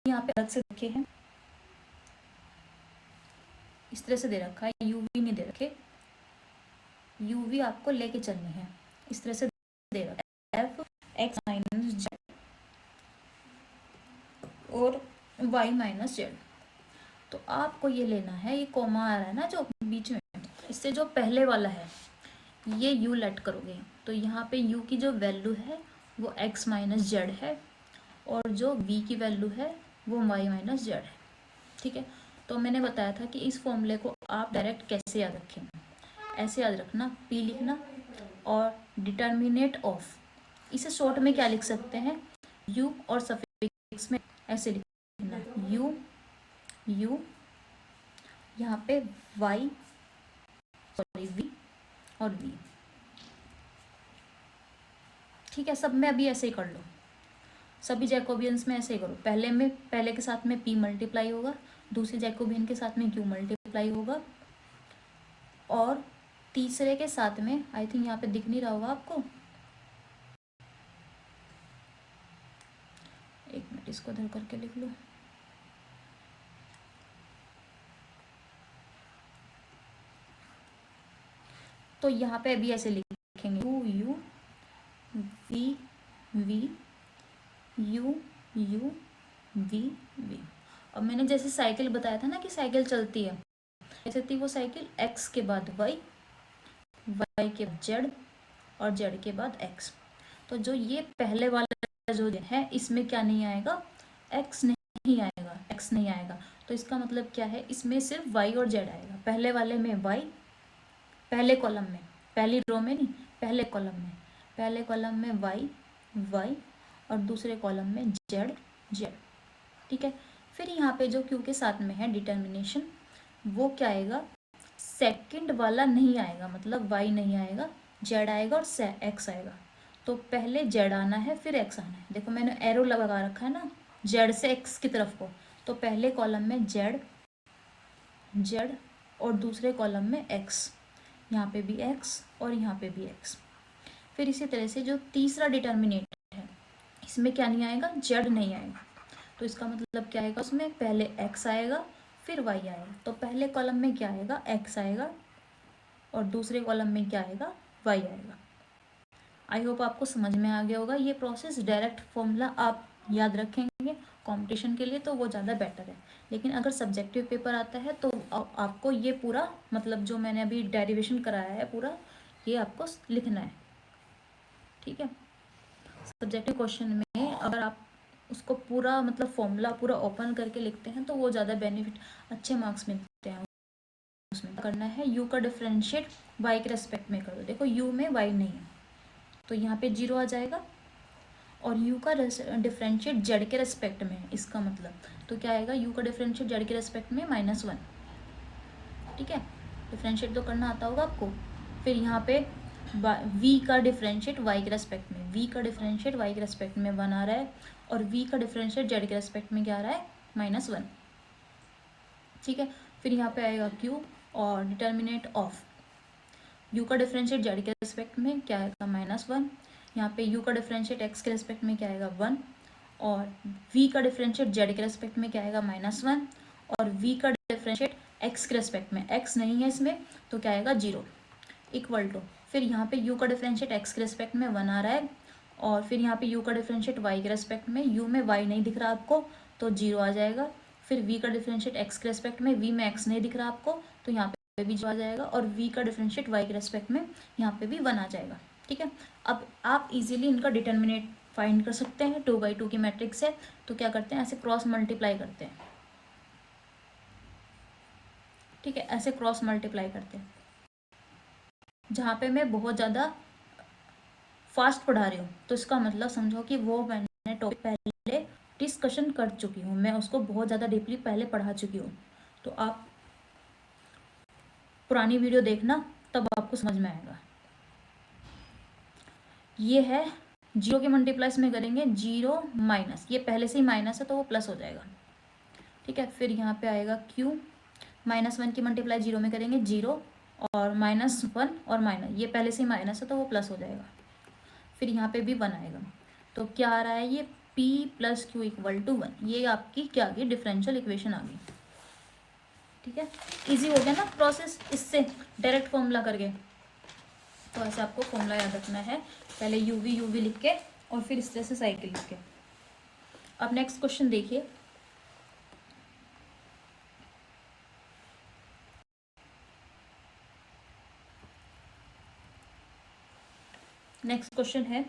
यहाँ पे अलग से रखे हैं, इस तरह से दे रखा है, यू वी नहीं दे रखे, यू वी आपको लेके चलने हैं, इस तरह से दे रखा है एफ एक्स माइनस जेड और वाई माइनस जेड। तो आपको ये लेना है, ये कॉमा आ रहा है ना जो बीच में, इससे जो पहले वाला है ये u लेट करोगे, तो यहाँ पे u की जो वैल्यू है वो x माइनस जेड है और जो v की वैल्यू है वो y माइनस जेड है, ठीक है। तो मैंने बताया था कि इस फॉर्मूले को आप डायरेक्ट कैसे याद रखें, ऐसे याद रखना, p लिखना और डिटर्मिनेट ऑफ, इसे शॉर्ट में क्या लिख सकते हैं, u और सफिक्स में ऐसे लिखना, u यहाँ पे y सॉरी v और v, ठीक है। सब में अभी ऐसे ही कर लो, सभी जैकोबियंस में ऐसे ही करो, पहले के साथ में p मल्टीप्लाई होगा, दूसरे जैकोबियन के साथ में q मल्टीप्लाई होगा, और तीसरे के साथ में, आई थिंक यहाँ पे दिख नहीं रहा होगा आपको, एक मिनट इसको इधर करके लिख लो, तो यहाँ पे अभी ऐसे लिखेंगे u v v u v v। अब मैंने जैसे साइकिल बताया था ना कि साइकिल चलती है, ऐसे थी वो साइकिल, x के बाद y के बाद z और z के बाद x। तो जो ये पहले वाला जो है इसमें क्या नहीं आएगा, x नहीं आएगा, x नहीं आएगा, तो इसका मतलब क्या है, इसमें सिर्फ y और z आएगा। पहले वाले में y, पहले कॉलम में, पहली रो में नहीं, पहले कॉलम में y और दूसरे कॉलम में z, ठीक है। फिर यहाँ पे जो q के साथ में है डिटर्मिनेशन, वो क्या आएगा, सेकंड वाला नहीं आएगा, मतलब y नहीं आएगा, z आएगा और x आएगा। तो पहले z आना है फिर x आना है, देखो मैंने एरो लगा रखा है ना z से x की तरफ को, तो पहले कॉलम में z और दूसरे कॉलम में x, यहाँ पे भी x और यहाँ पे भी x। फिर इसी तरह से जो तीसरा डिटर्मिनेट है, इसमें क्या नहीं आएगा, जेड नहीं आएगा। तो इसका मतलब क्या आएगा, उसमें पहले एक्स आएगा फिर वाई आएगा। तो पहले कॉलम में क्या आएगा, एक्स आएगा और दूसरे कॉलम में क्या आएगा, वाई आएगा। आई होप आपको समझ में आ गया होगा। ये प्रोसेस डायरेक्ट फॉर्मूला आप याद रखेंगे कंपटीशन के लिए तो वो ज़्यादा बेटर है, लेकिन अगर सब्जेक्टिव पेपर आता है तो आपको ये पूरा मतलब जो मैंने अभी डेरिवेशन कराया है पूरा ये आपको लिखना है। ठीक है, सब्जेक्टिव क्वेश्चन में अगर आप उसको पूरा मतलब फॉर्मूला पूरा ओपन करके लिखते हैं तो वो ज़्यादा बेनिफिट, अच्छे मार्क्स मिलते हैं। उसमें करना है यू का डिफरेंशिएट वाई के रेस्पेक्ट में करो। देखो यू में वाई नहीं है तो यहाँ पे 0 आ जाएगा, और u का डिफरेंशिएट z के रेस्पेक्ट में है, इसका मतलब तो क्या आएगा, u का डिफरेंशिएट z के रेस्पेक्ट में -1। ठीक है, डिफरेंशिएट तो करना आता होगा आपको। फिर यहाँ पे v का डिफरेंशिएट y के रेस्पेक्ट में, v का डिफरेंशिएट y के रेस्पेक्ट में 1 आ रहा है, और v का डिफरेंशिएट z के रेस्पेक्ट में क्या आ रहा है, -1। ठीक है, फिर यहाँ पे आएगा q और डिटर्मिनेंट ऑफ u का डिफरेंशिएट z के रेस्पेक्ट में क्या आएगा, -1। यहाँ पे u का डिफरेंशिएट x के रेस्पेक्ट में क्या आएगा, 1, और v का डिफरेंशिएट z के रेस्पेक्ट में क्या आएगा, -1, और v का डिफरेंशिएट x के रेस्पेक्ट में, x नहीं है इसमें तो क्या आएगा, 0 इक्वल टू, फिर यहाँ पे u का डिफरेंशिएट x के रेस्पेक्ट में 1 आ रहा है, और फिर यहाँ पे u का डिफरेंशिएट y के रेस्पेक्ट में, u में y नहीं दिख रहा आपको तो 0 आ जाएगा। फिर v का डिफरेंशिएट x के रेस्पेक्ट में, v में x नहीं दिख रहा आपको तो यहाँ पे भी 0 आ जाएगा, और v का डिफरेंशिएट y के रेस्पेक्ट में यहाँ पे भी 1 आ जाएगा। ठीक है, अब आप इजीली इनका डिटर्मिनेट फाइंड कर सकते हैं। 2x2 की मैट्रिक्स है तो क्या करते हैं, ऐसे क्रॉस मल्टीप्लाई करते हैं। ठीक है, ऐसे क्रॉस मल्टीप्लाई करते हैं। जहाँ पे मैं बहुत ज़्यादा फास्ट पढ़ा रही हूँ तो इसका मतलब समझो कि वो मैंने टॉपिक पहले डिस्कशन कर चुकी हूँ, मैं उसको बहुत ज़्यादा डीपली पहले पढ़ा चुकी हूँ। तो आप पुरानी वीडियो देखना तब आपको समझ में आएगा। ये है 0 के मल्टीप्लाइज में करेंगे 0 माइनस, ये पहले से ही माइनस है तो वो प्लस हो जाएगा। ठीक है, फिर यहाँ पे आएगा q, -1 की मल्टीप्लाई 0 में करेंगे 0 और -1 और माइनस, ये पहले से ही माइनस है तो वो प्लस हो जाएगा। फिर यहाँ पे भी 1 आएगा तो क्या आ रहा है, ये p + q = 1। ये आपकी क्या आ गई, डिफरेंशियल इक्वेशन आ गई। ठीक है, इजी हो गया ना प्रोसेस इससे डायरेक्ट फॉर्मूला करके। तो ऐसे आपको फॉर्मूला याद रखना है, पहले यू वी लिख के और फिर इस तरह से साइकिल लिख के। अब नेक्स्ट क्वेश्चन देखिए, नेक्स्ट क्वेश्चन है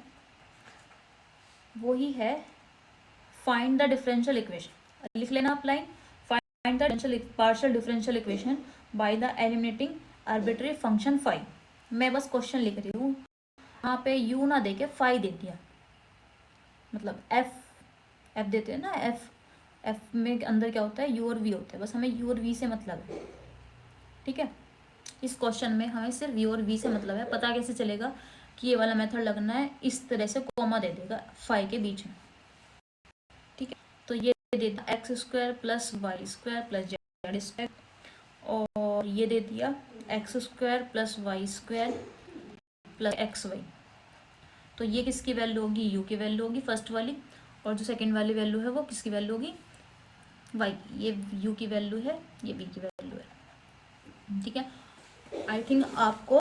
वही है, फाइंड द डिफरेंशियल इक्वेशन। लिख लेना आप line, find the partial differential equation by the eliminating arbitrary function phi. मैं बस क्वेश्चन लिख रही हूँ, यहाँ पे u ना दे के फाई दे दिया, मतलब f देते हैं ना, f में अंदर क्या होता है, u और v होता है, बस हमें u और v से मतलब है। ठीक है, इस क्वेश्चन में हमें सिर्फ u और v से मतलब है। पता कैसे चलेगा कि ये वाला मेथड लगना है, इस तरह से कॉमा दे देगा फाई के बीच में। ठीक है, तो ये दे दिया x² + y² + z², और ये दे दिया x² + y² + xy। तो ये किसकी वैल्यू होगी, u की वैल्यू होगी फर्स्ट वाली, और जो सेकंड वाली वैल्यू है वो किसकी वैल्यू होगी, y की। ये u की वैल्यू है, ये v की वैल्यू है। ठीक है, आई थिंक आपको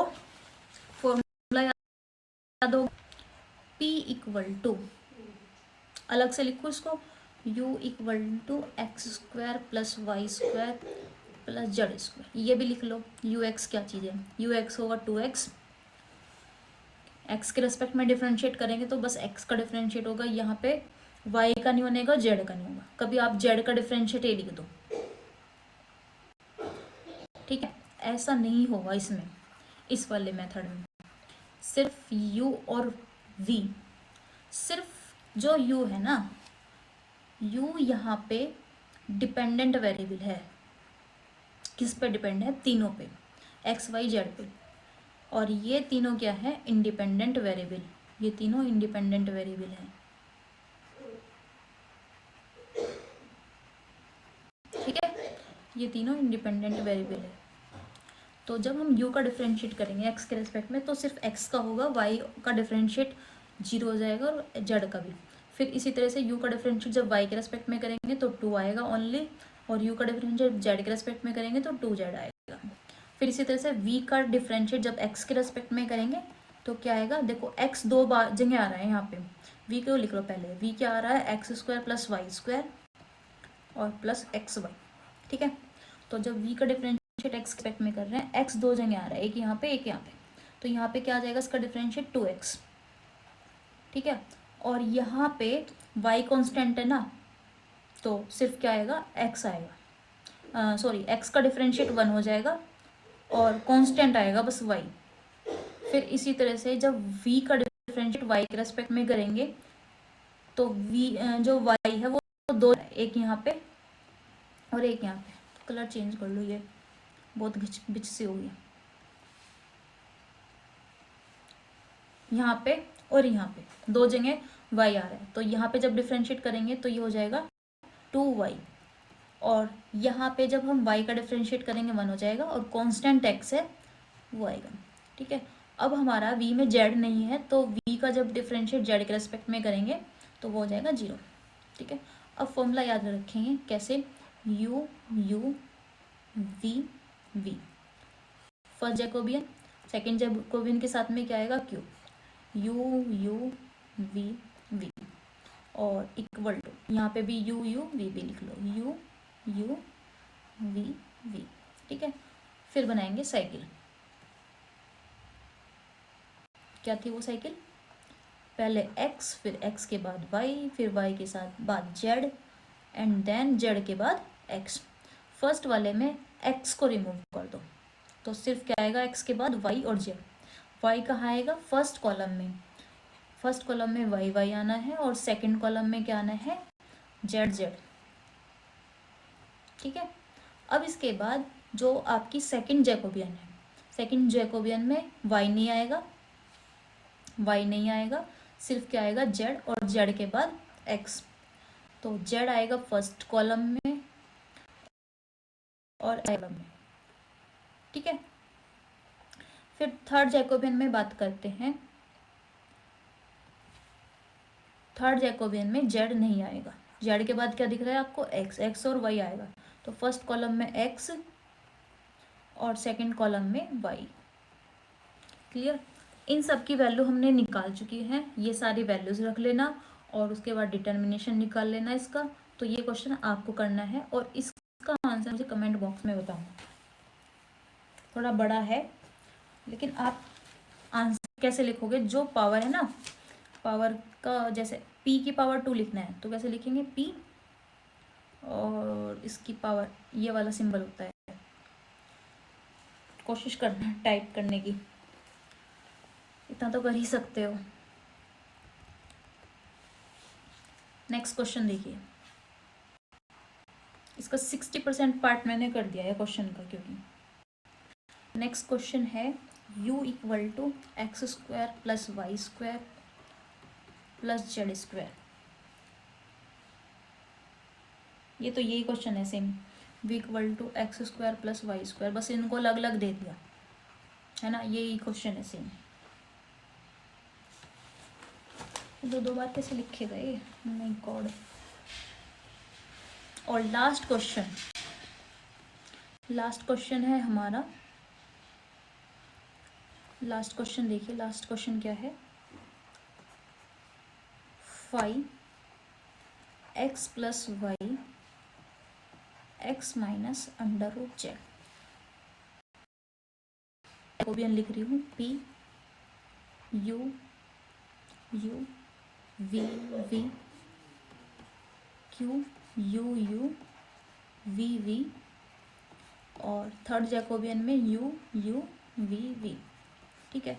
फॉर्मूला याद होगा, p = अलग से लिखो इसको, u = x² + y² + z²। ये भी लिख लो, ux क्या चीज़ है, ux होगा 2x, x के रेस्पेक्ट में डिफरेंशिएट करेंगे तो बस x का डिफरेंशिएट होगा, यहाँ पे y का नहीं बनेगा, z का नहीं होगा। कभी आप z का डिफरेंशिएट ए लिख दो। ठीक है, ऐसा नहीं होगा इसमें, इस वाले मेथड में सिर्फ u और v, सिर्फ जो u है ना, u यहाँ पे डिपेंडेंट वेरिएबल है। किस पे डिपेंड है, तीनों पे, x y z पे, और ये तीनों क्या है, इंडिपेंडेंट वेरिएबल। ये तीनों इंडिपेंडेंट वेरिएबल है। ठीक है, ये तीनों इंडिपेंडेंट वेरिएबल है। तो जब हम u का डिफरेंशिएट करेंगे x के रेस्पेक्ट में तो सिर्फ x का होगा, y का डिफरेंशिएट 0 हो जाएगा और z का भी। फिर इसी तरह से u का डिफरेंशिएट जब y के रेस्पेक्ट में करेंगे तो 2 आएगा ओनली, और u का डिफरेंशिएट z के रेस्पेक्ट में करेंगे तो 2z आएगा। फिर इसी तरह से v का डिफरेंशिएट जब x के रेस्पेक्ट में करेंगे तो क्या आएगा, देखो x दो बार जगह आ रहा है यहाँ पे, v को लिख लो पहले, v क्या आ रहा है X square plus Y square और प्लस एक्स वाई, ठीक है। तो जब v का डिफरेंशिएट x के रेस्पेक्ट में कर रहे हैं, x दो जगह आ रहा है, एक यहाँ पे एक यहाँ पे, तो यहाँ पे क्या आ जाएगा इसका डिफरेंशिएट 2x, ठीक है। और यहाँ पे y कांस्टेंट है ना, तो सिर्फ क्या आएगा x आएगा, सॉरी x का डिफरेंशिएट 1 हो जाएगा और कांस्टेंट आएगा बस y। फिर इसी तरह से जब v का डिफरेंशिएट y के रेस्पेक्ट में करेंगे तो v जो y है वो दो, एक यहाँ पे और एक यहाँ पे, कलर चेंज कर लो, ये बहुत घिच बिच सी हो गई, यहाँ पे और यहाँ पे दो जगह y आ रहा है, तो यहाँ पे जब डिफरेंशिएट करेंगे तो ये हो जाएगा 2y, और यहाँ पे जब हम y का डिफरेंशिएट करेंगे 1 हो जाएगा, और कांस्टेंट x है वो आएगा, ठीक है। अब हमारा v में z नहीं है, तो v का जब डिफरेंशिएट z के रेस्पेक्ट में करेंगे तो वो हो जाएगा 0, ठीक है। अब फॉर्मूला याद रखेंगे कैसे, u u v v, first Jacobian, second Jacobian के साथ में क्या आएगा q, u u v v, और इक्वल टू यहाँ पे भी u u v v लिख लो, u u v v, ठीक है। फिर बनाएंगे साइकिल, क्या थी वो साइकिल, पहले x, फिर x के बाद y, फिर y के साथ बाद z, एंड देन z के बाद x। फर्स्ट वाले में x को रिमूव कर दो तो सिर्फ क्या आएगा x के बाद y और z, y कहाँ आएगा फर्स्ट कॉलम में, फर्स्ट कॉलम में y y आना है और सेकंड कॉलम में क्या आना है z z, ठीक है। अब इसके बाद जो आपकी सेकंड जैकोबियन है, सेकंड जैकोबियन में y नहीं आएगा, y नहीं आएगा, सिर्फ क्या आएगा z, और z के बाद x, तो z आएगा फर्स्ट कॉलम में और कॉलम में, ठीक है। फिर थर्ड जैकोबियन में बात करते हैं, थर्ड जैकोबियन में z नहीं आएगा, z के बाद क्या दिख रहा है आपको x, x और y आएगा, तो फर्स्ट कॉलम में x और सेकंड कॉलम में y, क्लियर। इन सब की वैल्यू हमने निकाल चुकी है, ये सारी वैल्यूज रख लेना और उसके बाद डिटर्मिनेशन निकाल लेना इसका। तो ये क्वेश्चन आपको करना है और इसका आंसर मुझे कमेंट बॉक्स में बताना, थोड़ा बड़ा है लेकिन आप आंसर कैसे लिखोगे, जो पावर है ना, पावर का जैसे p की पावर 2 लिखना है तो कैसे लिखेंगे p, और इसकी पावर ये वाला सिंबल होता है, कोशिश करना टाइप करने की, इतना तो कर ही सकते हो। नेक्स्ट क्वेश्चन देखिए, इसका 60% पार्ट मैंने कर दिया है क्वेश्चन का, क्योंकि नेक्स्ट क्वेश्चन है u equal to X square plus Y square plus Z square, ये तो यही क्वेश्चन है same, v equal to X square plus Y square, बस इनको अलग अलग दे दिया है ना, यही क्वेश्चन है सेम। दो दो बार कैसे लिखे गए, माय गॉड। और लास्ट क्वेश्चन है हमारा, लास्ट क्वेश्चन देखिए, लास्ट क्वेश्चन क्या है, 5x plus Y x minus under root Z, Jacobian लिख रही हूँ p u u v v q u u v v, और थर्ड जैकोबियन में u u v v, ठीक है।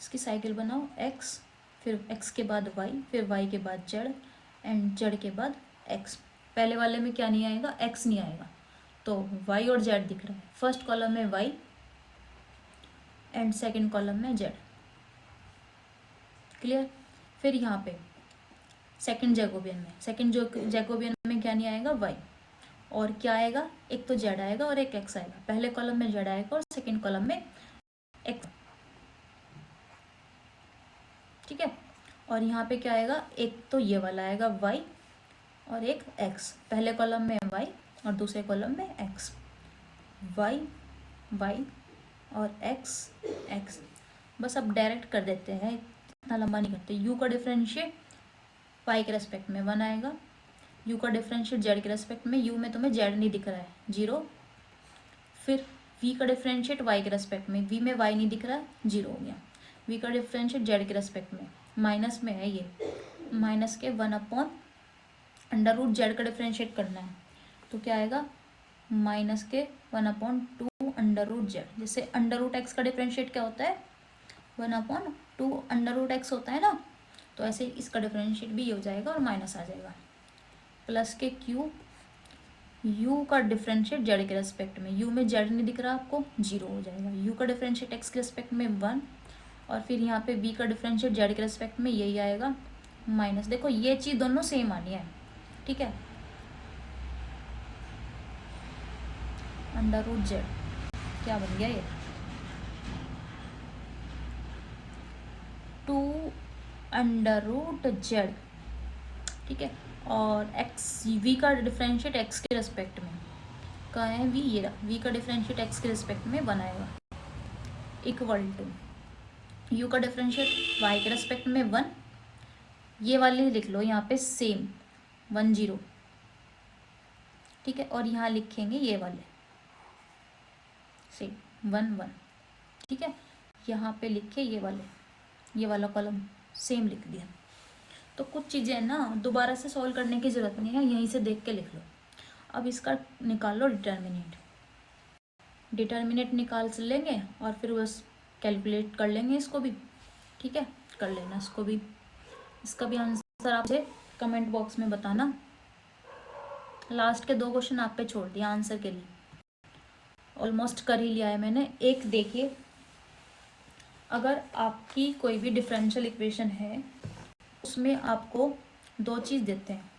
इसकी साइकिल बनाओ, x, फिर x के बाद y, फिर y के बाद z, एंड z के बाद x। पहले वाले में क्या नहीं आएगा, x नहीं आएगा, तो y और z दिख रहा है, फर्स्ट कॉलम में y एंड सेकंड कॉलम में z, क्लियर। फिर यहाँ पे सेकंड जैकोबियन में क्या नहीं आएगा y, और क्या आएगा, एक तो z आएगा और एक x आएगा, पहले कॉलम में z आएगा और सेकंड कॉलम में x, ठीक है। और यहाँ पे क्या आएगा, एक तो ये वाला आएगा y और एक x, पहले कॉलम में y और दूसरे कॉलम में x, y y और x x। बस अब डायरेक्ट कर देते हैं, इतना लंबा नहीं करते। u का डिफरेंशिएट y के रेस्पेक्ट में 1 आएगा, u का डिफरेंशिएट z के रेस्पेक्ट में, u में तुम्हें z नहीं दिख रहा है 0। फिर v का डिफरेंशिएट y के रेस्पेक्ट में, v में y नहीं दिख रहा है 0 हो गया। v का डिफरेंशिएट z के रेस्पेक्ट में, माइनस में है ये, माइनस के 1 अपॉन अंडर रूट जेड का डिफरेंशिएट करना है तो क्या आएगा, माइनस के 1/2 अंडर रूट जेड। जैसे अंडर रूट एक्स का डिफरेंशिएट क्या होता है, 1/2 अंडर रूट एक्स होता है ना, तो ऐसे ही इसका डिफरेंशिएट भी ये हो जाएगा और माइनस आ जाएगा, प्लस के क्यू u का डिफरेंशिएट जेड के रेस्पेक्ट में, u में जेड नहीं दिख रहा आपको 0 हो जाएगा, u का डिफरेंशिएट एक्स के रेस्पेक्ट में 1 और फिर यहाँ पे v का डिफरेंशिएट जेड के रेस्पेक्ट में यही आएगा माइनस। देखो ये चीज़ दोनों सेम आनी है, ठीक है। अंडर रूट जेड क्या बन गया ये, 2 अंडर रूट जेड, ठीक है। और एक्स, वी का डिफरेंशिएट एक्स के रेस्पेक्ट में कहाँ है, वी ये रहा, वी का डिफरेंशिएट एक्स के रेस्पेक्ट में बनाएगा इक्वल टू यू का डिफरेंशिएट वाई के रेस्पेक्ट में 1, ये वाली लिख लो यहाँ पे सेम 1 0, ठीक है। और यहाँ लिखेंगे ये वाले सेम 1 1, ठीक है। यहाँ पे लिखे ये वाला कॉलम सेम लिख दिया। तो कुछ चीज़ें ना दोबारा से सॉल्व करने की ज़रूरत नहीं है, यहीं से देख के लिख लो। अब इसका निकाल लो डिटर्मिनेट निकाल लेंगे और फिर बस कैलकुलेट कर लेंगे इसको भी, ठीक है। कर लेना इसको भी, इसका भी आंसर आप मुझे कमेंट बॉक्स में बताना। लास्ट के 2 क्वेश्चन आप पे छोड़ दिया आंसर के लिए, ऑलमोस्ट कर ही लिया है मैंने। एक देखिए, अगर आपकी कोई भी डिफरेंशियल इक्वेशन है उसमें आपको 2 चीज़ देते हैं,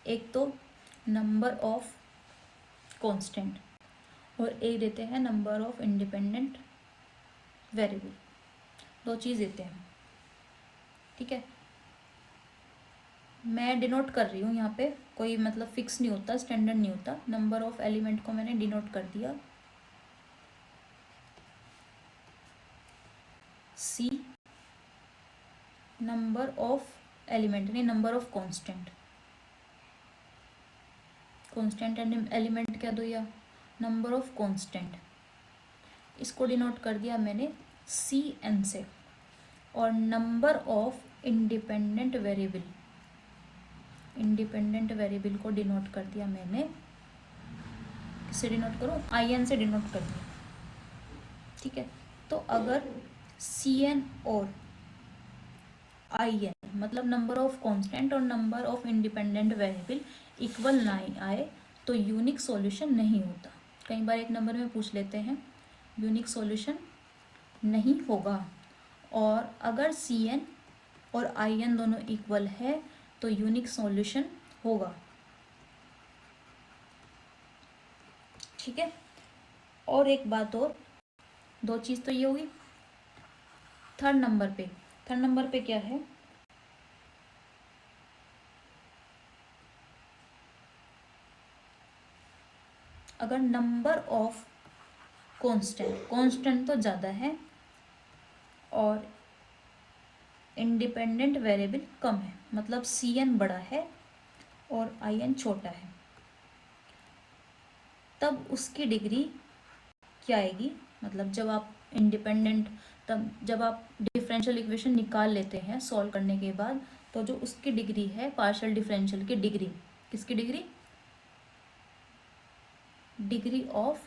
एक तो नंबर ऑफ कांस्टेंट और एक देते हैं नंबर ऑफ इंडिपेंडेंट वेरिएबल, 2 चीज़ देते हैं, ठीक है। मैं डिनोट कर रही हूँ यहाँ पे, कोई मतलब फिक्स नहीं होता, स्टैंडर्ड नहीं होता। नंबर ऑफ एलिमेंट को मैंने डिनोट कर दिया C, नंबर ऑफ एलिमेंट नहीं, number of constant and element क्या दो या नंबर ऑफ कांस्टेंट, इसको डिनोट कर दिया मैंने CN से। और नंबर ऑफ इंडिपेंडेंट वेरिएबल को डिनोट कर दिया मैंने, किससे डिनोट करूँ, IN से डिनोट कर दिया, ठीक है। तो अगर CN और IN मतलब नंबर ऑफ कांस्टेंट और number of independent variable equal ना आए तो यूनिक सॉल्यूशन नहीं होता। कई बार एक नंबर में पूछ लेते हैं, यूनिक सॉल्यूशन नहीं होगा। और अगर CN और IN दोनों इक्वल है तो यूनिक सॉल्यूशन होगा, ठीक है। और एक बात और, 2 चीज़ तो ये होगी। थर्ड नंबर पे क्या है, अगर नंबर ऑफ कांस्टेंट तो ज़्यादा है और इंडिपेंडेंट वेरिएबल कम है, मतलब CN बड़ा है और IN छोटा है, तब उसकी डिग्री क्या आएगी, मतलब जब आप जब आप डिफरेंशियल इक्वेशन निकाल लेते हैं सॉल्व करने के बाद, तो जो उसकी डिग्री है पार्शियल डिफरेंशियल की डिग्री, किसकी degree of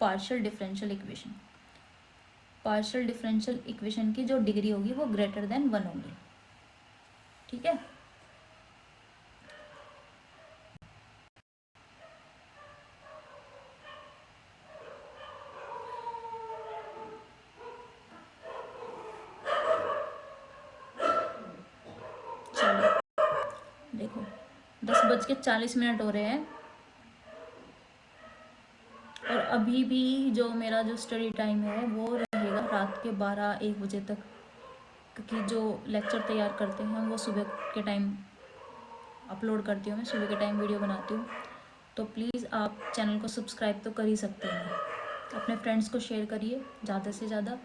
partial differential equation की जो डिग्री होगी वो ग्रेटर देन 1 होगी, ठीक है। चलो देखो 10:40 हो रहे हैं और अभी भी जो मेरा जो स्टडी टाइम है वो रहेगा रात के 12-1 बजे तक, क्योंकि जो लेक्चर तैयार करते हैं वो सुबह के टाइम अपलोड करती हूँ, मैं सुबह के टाइम वीडियो बनाती हूँ। तो प्लीज़ आप चैनल को सब्सक्राइब तो कर ही सकते हैं, अपने फ्रेंड्स को शेयर करिए ज़्यादा से ज़्यादा,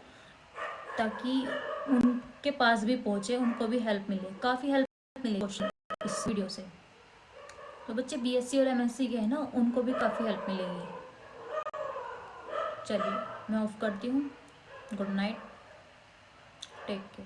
ताकि उनके पास भी पहुँचे, उनको भी हेल्प मिले। काफ़ी हेल्प मिली क्वेश्चन इस वीडियो से। तो बच्चे बीएससी और एमएससी के हैं ना, उनको भी काफ़ी हेल्प मिलेगी। चलिए मैं ऑफ़ करती हूँ। Good night, take care.